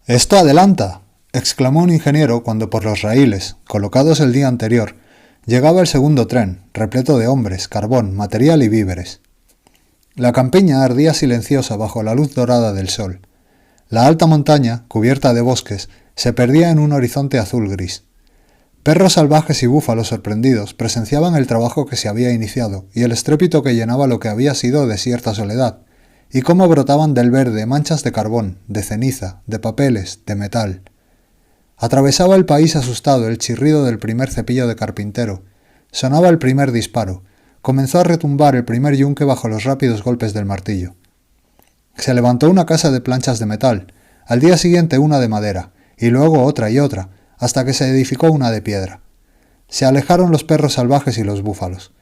«¡Esto adelanta!», exclamó un ingeniero cuando por los raíles, colocados el día anterior, llegaba el segundo tren, repleto de hombres, carbón, material y víveres. La campiña ardía silenciosa bajo la luz dorada del sol. La alta montaña, cubierta de bosques, se perdía en un horizonte azul-gris. Perros salvajes y búfalos sorprendidos presenciaban el trabajo que se había iniciado y el estrépito que llenaba lo que había sido desierta soledad, y cómo brotaban del verde manchas de carbón, de ceniza, de papeles, de metal. Atravesaba el país asustado el chirrido del primer cepillo de carpintero, sonaba el primer disparo, comenzó a retumbar el primer yunque bajo los rápidos golpes del martillo. Se levantó una casa de planchas de metal, al día siguiente una de madera, y luego otra y otra, hasta que se edificó una de piedra. Se alejaron los perros salvajes y los búfalos.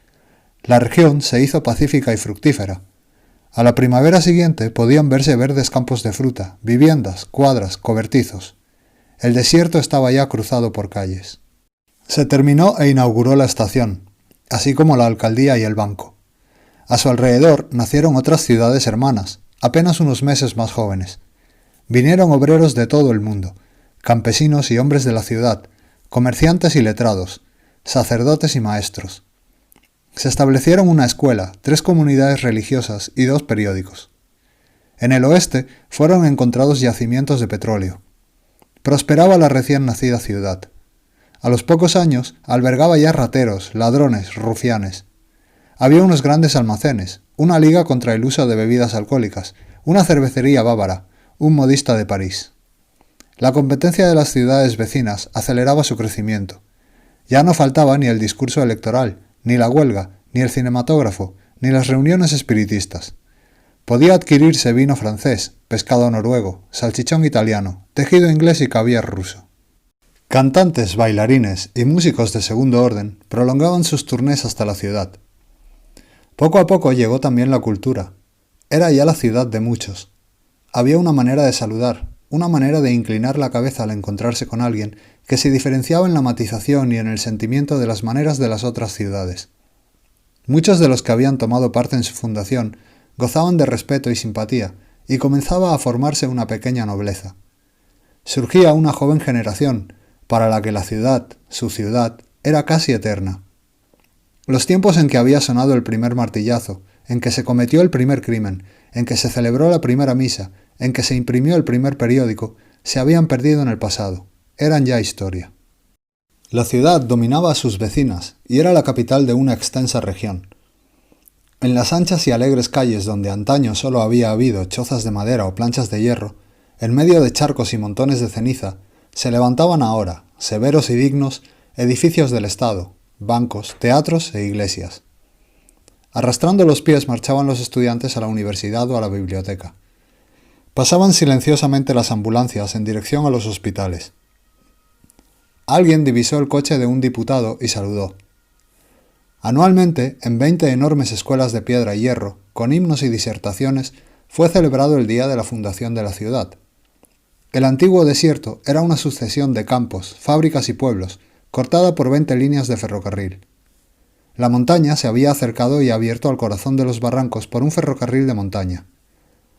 La región se hizo pacífica y fructífera. A la primavera siguiente podían verse verdes campos de fruta, viviendas, cuadras, cobertizos. El desierto estaba ya cruzado por calles. Se terminó e inauguró la estación, así como la alcaldía y el banco. A su alrededor nacieron otras ciudades hermanas, apenas unos meses más jóvenes. Vinieron obreros de todo el mundo, campesinos y hombres de la ciudad, comerciantes y letrados, sacerdotes y maestros. Se establecieron una escuela, 3 comunidades religiosas y 2 periódicos. En el oeste fueron encontrados yacimientos de petróleo. Prosperaba la recién nacida ciudad. A los pocos años albergaba ya rateros, ladrones, rufianes. Había unos grandes almacenes, una liga contra el uso de bebidas alcohólicas, una cervecería bávara, un modista de París. La competencia de las ciudades vecinas aceleraba su crecimiento. Ya no faltaba ni el discurso electoral, ni la huelga, ni el cinematógrafo, ni las reuniones espiritistas. Podía adquirirse vino francés, pescado noruego, salchichón italiano, tejido inglés y caviar ruso. Cantantes, bailarines y músicos de segundo orden prolongaban sus turnés hasta la ciudad. Poco a poco llegó también la cultura. Era ya la ciudad de muchos. Había una manera de saludar, una manera de inclinar la cabeza al encontrarse con alguien que se diferenciaba en la matización y en el sentimiento de las maneras de las otras ciudades. Muchos de los que habían tomado parte en su fundación gozaban de respeto y simpatía, y comenzaba a formarse una pequeña nobleza. Surgía una joven generación, para la que la ciudad, su ciudad, era casi eterna. Los tiempos en que había sonado el primer martillazo, en que se cometió el primer crimen, en que se celebró la primera misa, en que se imprimió el primer periódico, se habían perdido en el pasado, eran ya historia. La ciudad dominaba a sus vecinas y era la capital de una extensa región. En las anchas y alegres calles donde antaño solo había habido chozas de madera o planchas de hierro, en medio de charcos y montones de ceniza, se levantaban ahora, severos y dignos, edificios del Estado, bancos, teatros e iglesias. Arrastrando los pies marchaban los estudiantes a la universidad o a la biblioteca. Pasaban silenciosamente las ambulancias en dirección a los hospitales. Alguien divisó el coche de un diputado y saludó. Anualmente, en 20 enormes escuelas de piedra y hierro, con himnos y disertaciones, fue celebrado el día de la fundación de la ciudad. El antiguo desierto era una sucesión de campos, fábricas y pueblos, cortada por 20 líneas de ferrocarril. La montaña se había acercado y abierto al corazón de los barrancos por un ferrocarril de montaña.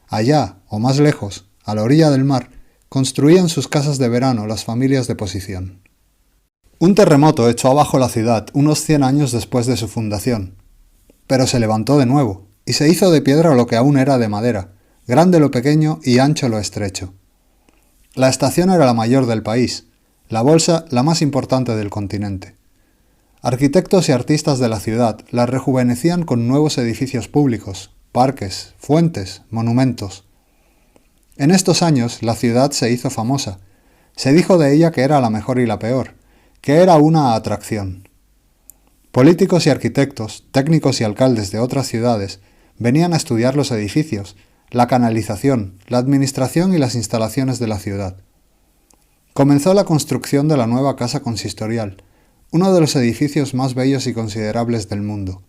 Allá, o más lejos, a la orilla del mar, construían sus casas de verano las familias de posición. Un terremoto echó abajo la ciudad unos 100 años después de su fundación. Pero se levantó de nuevo, y se hizo de piedra lo que aún era de madera, grande lo pequeño y ancho lo estrecho. La estación era la mayor del país, la bolsa la más importante del continente. Arquitectos y artistas de la ciudad la rejuvenecían con nuevos edificios públicos, parques, fuentes, monumentos. En estos años la ciudad se hizo famosa. Se dijo de ella que era la mejor y la peor, que era una atracción. Políticos y arquitectos, técnicos y alcaldes de otras ciudades venían a estudiar los edificios, la canalización, la administración y las instalaciones de la ciudad. Comenzó la construcción de la nueva casa consistorial, uno de los edificios más bellos y considerables del mundo.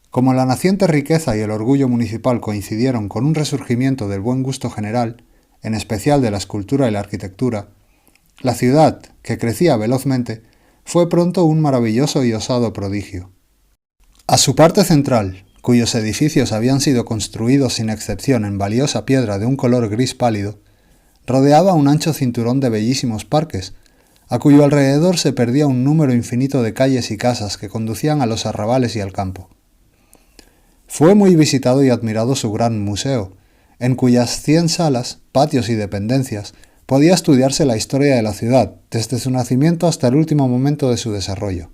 Como la naciente riqueza y el orgullo municipal coincidieron con un resurgimiento del buen gusto general, en especial de la escultura y la arquitectura, la ciudad, que crecía velozmente, fue pronto un maravilloso y osado prodigio. A su parte central, cuyos edificios habían sido construidos sin excepción en valiosa piedra de un color gris pálido, rodeaba un ancho cinturón de bellísimos parques, a cuyo alrededor se perdía un número infinito de calles y casas que conducían a los arrabales y al campo. Fue muy visitado y admirado su gran museo, en cuyas 100 salas, patios y dependencias podía estudiarse la historia de la ciudad, desde su nacimiento hasta el último momento de su desarrollo.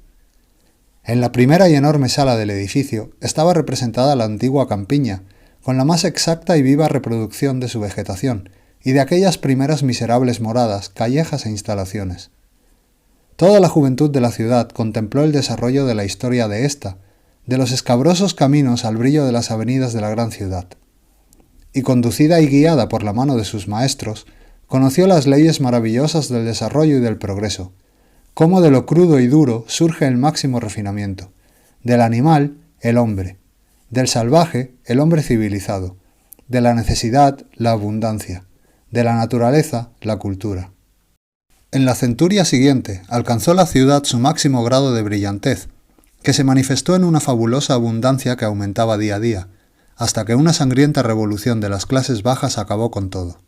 En la primera y enorme sala del edificio estaba representada la antigua campiña, con la más exacta y viva reproducción de su vegetación y de aquellas primeras miserables moradas, callejas e instalaciones. Toda la juventud de la ciudad contempló el desarrollo de la historia de ésta, de los escabrosos caminos al brillo de las avenidas de la gran ciudad. Y conducida y guiada por la mano de sus maestros, conoció las leyes maravillosas del desarrollo y del progreso, cómo de lo crudo y duro surge el máximo refinamiento, del animal, el hombre, del salvaje, el hombre civilizado, de la necesidad, la abundancia, de la naturaleza, la cultura. En la centuria siguiente alcanzó la ciudad su máximo grado de brillantez, que se manifestó en una fabulosa abundancia que aumentaba día a día, hasta que una sangrienta revolución de las clases bajas acabó con todo.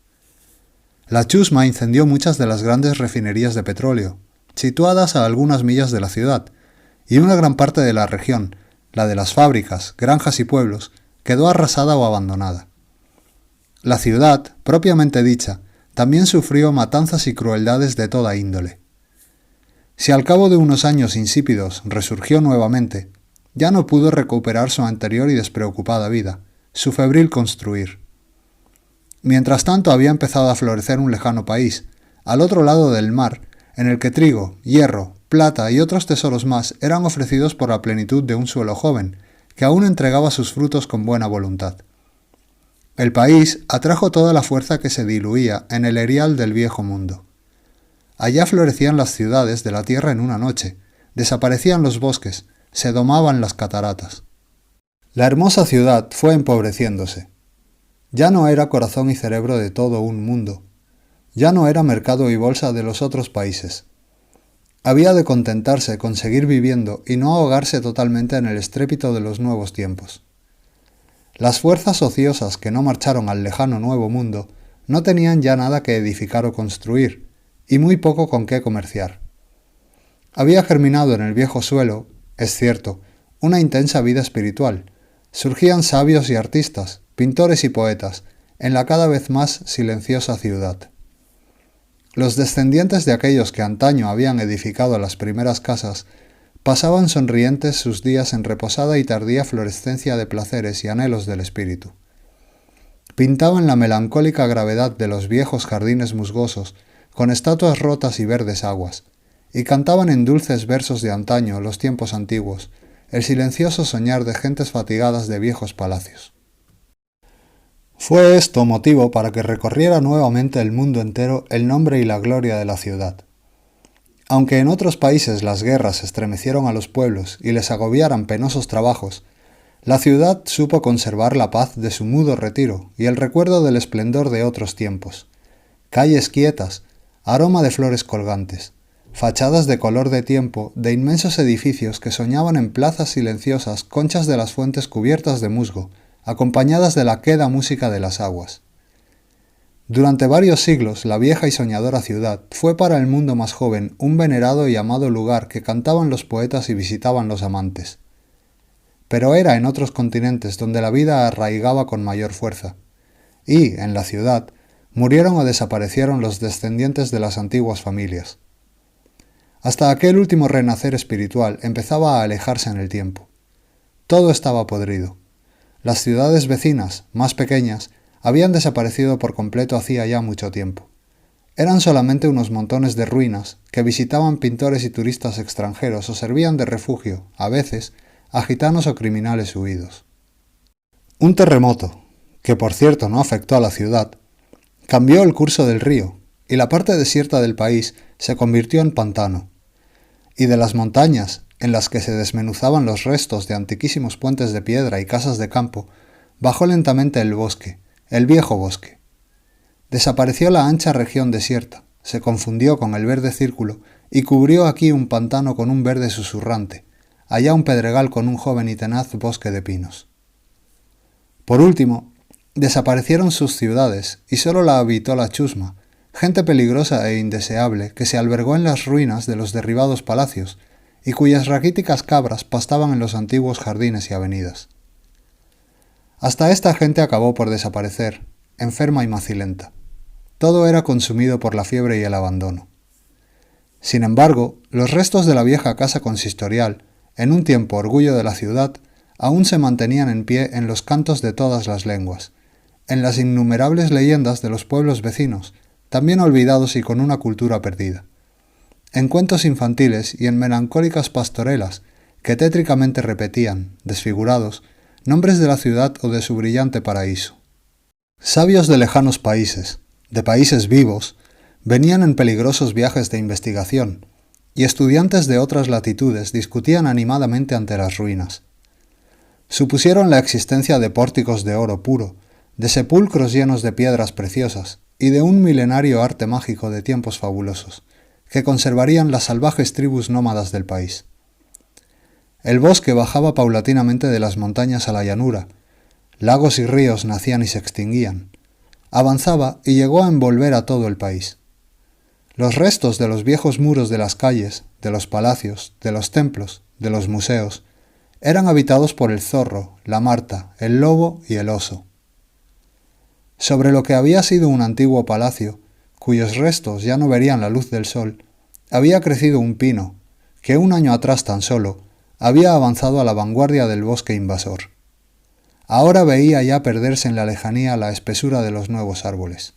La chusma incendió muchas de las grandes refinerías de petróleo, situadas a algunas millas de la ciudad, y una gran parte de la región, la de las fábricas, granjas y pueblos, quedó arrasada o abandonada. La ciudad, propiamente dicha, también sufrió matanzas y crueldades de toda índole. Si al cabo de unos años insípidos resurgió nuevamente, ya no pudo recuperar su anterior y despreocupada vida, su febril construir. Mientras tanto había empezado a florecer un lejano país, al otro lado del mar, en el que trigo, hierro, plata y otros tesoros más eran ofrecidos por la plenitud de un suelo joven, que aún entregaba sus frutos con buena voluntad. El país atrajo toda la fuerza que se diluía en el erial del viejo mundo. Allá florecían las ciudades de la tierra en una noche, desaparecían los bosques, se domaban las cataratas. La hermosa ciudad fue empobreciéndose. Ya no era corazón y cerebro de todo un mundo. Ya no era mercado y bolsa de los otros países. Había de contentarse con seguir viviendo y no ahogarse totalmente en el estrépito de los nuevos tiempos. Las fuerzas ociosas que no marcharon al lejano nuevo mundo no tenían ya nada que edificar o construir, y muy poco con qué comerciar. Había germinado en el viejo suelo, es cierto, una intensa vida espiritual. Surgían sabios y artistas, pintores y poetas, en la cada vez más silenciosa ciudad. Los descendientes de aquellos que antaño habían edificado las primeras casas pasaban sonrientes sus días en reposada y tardía florescencia de placeres y anhelos del espíritu. Pintaban la melancólica gravedad de los viejos jardines musgosos con estatuas rotas y verdes aguas, y cantaban en dulces versos de antaño los tiempos antiguos, el silencioso soñar de gentes fatigadas de viejos palacios. Fue esto motivo para que recorriera nuevamente el mundo entero el nombre y la gloria de la ciudad. Aunque en otros países las guerras estremecieron a los pueblos y les agobiaran penosos trabajos, la ciudad supo conservar la paz de su mudo retiro y el recuerdo del esplendor de otros tiempos. Calles quietas, aroma de flores colgantes, fachadas de color de tiempo de inmensos edificios que soñaban en plazas silenciosas conchas de las fuentes cubiertas de musgo, acompañadas de la queda música de las aguas. Durante varios siglos, la vieja y soñadora ciudad fue para el mundo más joven un venerado y amado lugar que cantaban los poetas y visitaban los amantes. Pero era en otros continentes donde la vida arraigaba con mayor fuerza, y, en la ciudad, murieron o desaparecieron los descendientes de las antiguas familias. Hasta aquel último renacer espiritual empezaba a alejarse en el tiempo. Todo estaba podrido. Las ciudades vecinas, más pequeñas, habían desaparecido por completo hacía ya mucho tiempo. Eran solamente unos montones de ruinas que visitaban pintores y turistas extranjeros o servían de refugio, a veces, a gitanos o criminales huidos. Un terremoto, que por cierto no afectó a la ciudad, cambió el curso del río y la parte desierta del país se convirtió en pantano. Y de las montañas, en las que se desmenuzaban los restos de antiquísimos puentes de piedra y casas de campo, bajó lentamente el bosque, el viejo bosque. Desapareció la ancha región desierta, se confundió con el verde círculo y cubrió aquí un pantano con un verde susurrante, allá un pedregal con un joven y tenaz bosque de pinos. Por último, desaparecieron sus ciudades y solo la habitó la chusma, gente peligrosa e indeseable que se albergó en las ruinas de los derribados palacios y cuyas raquíticas cabras pastaban en los antiguos jardines y avenidas. Hasta esta gente acabó por desaparecer, enferma y macilenta. Todo era consumido por la fiebre y el abandono. Sin embargo, los restos de la vieja casa consistorial, en un tiempo orgullo de la ciudad, aún se mantenían en pie en los cantos de todas las lenguas, en las innumerables leyendas de los pueblos vecinos, también olvidados y con una cultura perdida, en cuentos infantiles y en melancólicas pastorelas que tétricamente repetían, desfigurados, nombres de la ciudad o de su brillante paraíso. Sabios de lejanos países, de países vivos, venían en peligrosos viajes de investigación, y estudiantes de otras latitudes discutían animadamente ante las ruinas. Supusieron la existencia de pórticos de oro puro, de sepulcros llenos de piedras preciosas y de un milenario arte mágico de tiempos fabulosos, que conservarían las salvajes tribus nómadas del país. El bosque bajaba paulatinamente de las montañas a la llanura, lagos y ríos nacían y se extinguían, avanzaba y llegó a envolver a todo el país. Los restos de los viejos muros de las calles, de los palacios, de los templos, de los museos, eran habitados por el zorro, la marta, el lobo y el oso. Sobre lo que había sido un antiguo palacio, cuyos restos ya no verían la luz del sol, había crecido un pino, que un año atrás tan solo había avanzado a la vanguardia del bosque invasor. Ahora veía ya perderse en la lejanía la espesura de los nuevos árboles.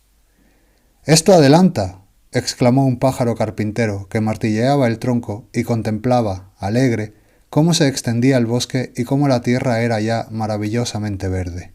«¡Esto adelanta!», exclamó un pájaro carpintero que martilleaba el tronco y contemplaba, alegre, cómo se extendía el bosque y cómo la tierra era ya maravillosamente verde.